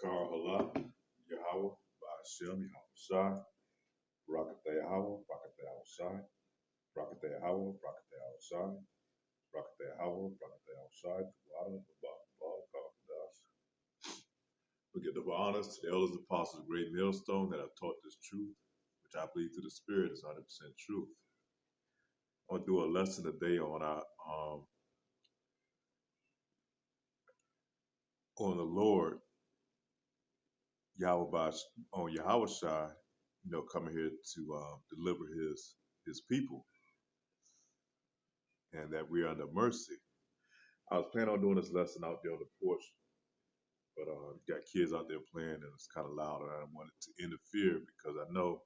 Shakar Allah, Yahweh, Ba'ashem, Yahweh Shai, Rakatah Yahweh, Rakatah Yahweh Shai, Rakatah Yahweh, Rakatah Yahweh Shai, Rakatah Yahweh, Rakatah Yahweh Shai, Tuwada, Ba'al, Kawadash. We give the honors to the elders and apostles of Great Millstone that have taught this truth, which I believe through the Spirit is 100% truth. I want to do a lesson today on our on the Lord Yahweh on Yahweh Shai, coming here to deliver his people, and that we are under mercy. I was planning on doing this lesson out there on the porch, but got kids out there playing and it's kind of loud, and I don't want it to interfere because I know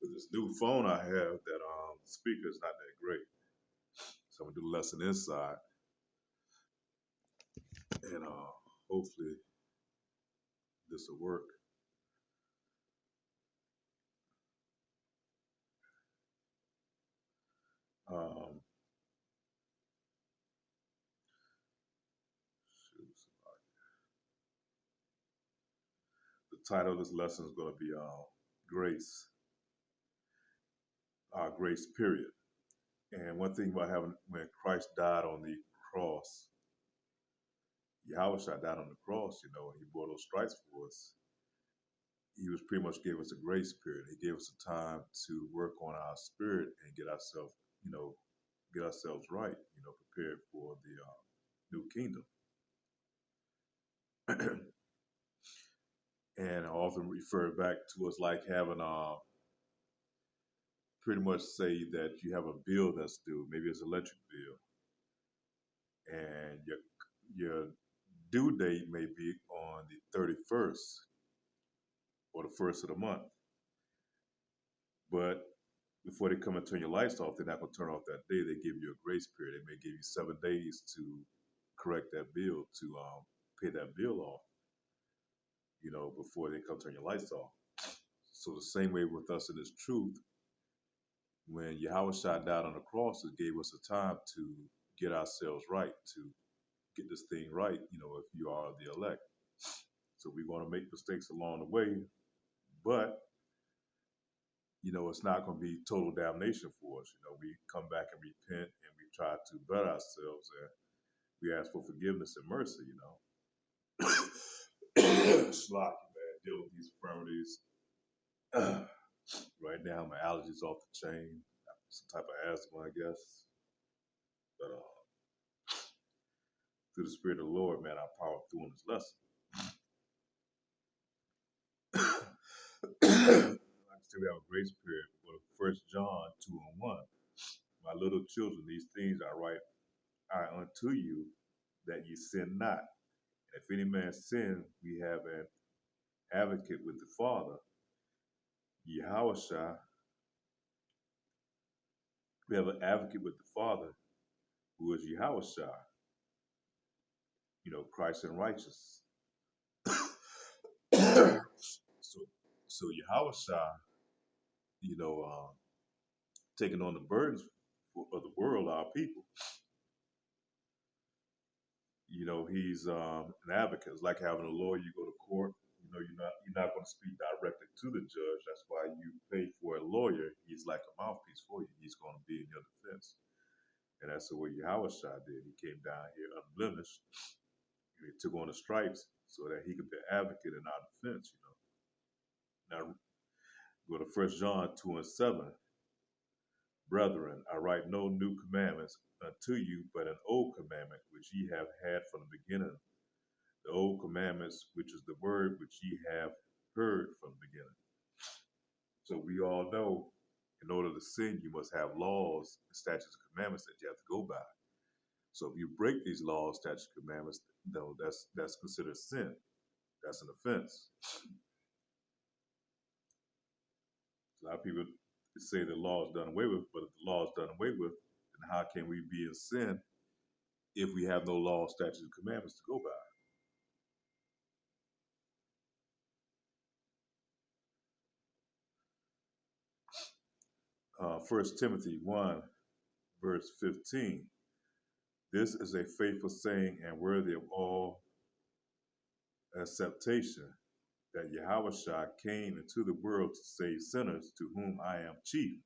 with this new phone I have that the speaker is not that great. So I'm gonna do the lesson inside, and hopefully this will work. Um, the title of this lesson is going to be Grace, Grace period. And one thing about having, when Christ died on the cross, Yahweh Shai died on the cross, and he bore those stripes for us. He was pretty much gave us a grace period. He gave us a time to work on our spirit and get ourselves, right, prepared for the new kingdom. And I often refer back to us like having pretty much say that you have a bill that's due. Maybe it's an electric bill, and your due date may be on the 31st or the first of the month. But before they come and turn your lights off, they're not going to turn off that day. They give you a grace period. They may give you 7 days to correct that bill, to pay that bill off, before they come turn your lights off. So the same way with us in this truth, when Yahweh Shai died on the cross, it gave us a time to get ourselves right, to get this thing right, if you are the elect. So we're going to make mistakes along the way, but it's not going to be total damnation for us. We come back and repent and we try to better ourselves and we ask for forgiveness and mercy, Slocky, man, deal with these infirmities. Right now, my allergies off the chain, some type of asthma, I guess. But through the Spirit of the Lord, man, I power through in this lesson. I still have a grace period for 1 John 2:1. My little children, these things I write unto you, that ye sin not. If any man sin, we have an advocate with the Father, Yahweh Shai. We have an advocate with the Father, who is Yahweh Shai, Christ and righteous. so Yahweh Shai, taking on the burdens of the world, our people. He's an advocate. It's like having a lawyer. You go to court. You're not going to speak directly to the judge. That's why you pay for a lawyer. He's like a mouthpiece for you. He's going to be in your defense. And that's the way Yahweh Shai did. He came down here unblemished. He took on the stripes so that he could be an advocate in our defense. Now go to 1 John 2:7. Brethren, I write no new commandments unto you, but an old commandment which ye have had from the beginning. The old commandments, which is the word which ye have heard from the beginning. So we all know, in order to sin, you must have laws, statutes, and commandments that you have to go by. So if you break these laws, statutes, and commandments, that's considered sin. That's an offense. A lot of people say the law is done away with, but if the law is done away with, then how can we be in sin if we have no law, statutes, and commandments to go by? 1 Timothy 1, verse 15. This is a faithful saying and worthy of all acceptation that Yahushua came into the world to save sinners, to whom I am chief.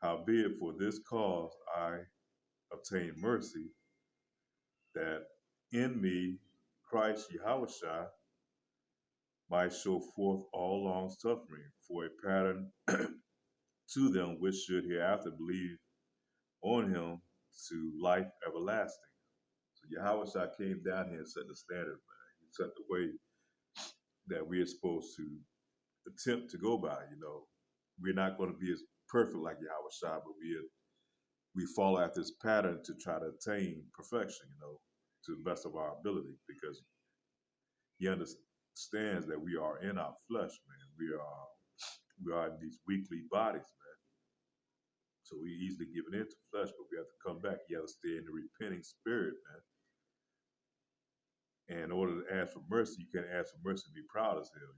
Howbeit for this cause I obtain mercy, that in me Christ Yahushua might show forth all long suffering for a pattern to them which should hereafter believe on him to life everlasting. So Yahushua came down here and set the standard, man. He set the way that we are supposed to attempt to go by. We're not going to be as perfect like Yahushua, but we follow after this pattern to try to attain perfection, to the best of our ability, because he understands that we are in our flesh, man. We are in these weakly bodies, man. So we easily give it into flesh, but we have to come back. You have to stay in the repenting spirit, man. And in order to ask for mercy, you can't ask for mercy and be proud as hell,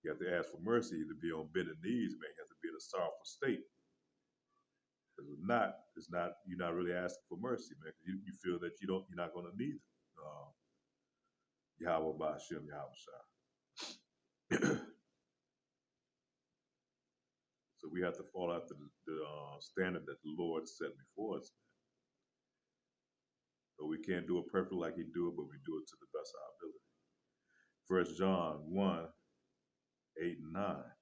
You have to ask for mercy to be on bended knees, man. You have to be in a sorrowful state. Because if not, you're not really asking for mercy, man. Because you feel that you're not going to need Yahweh Ba'ashem Yahushua. So we have to fall after the standard that the Lord set before us. But we can't do it perfectly like he do it, but we do it to the best of our ability. 1 John 1, 8 and 9.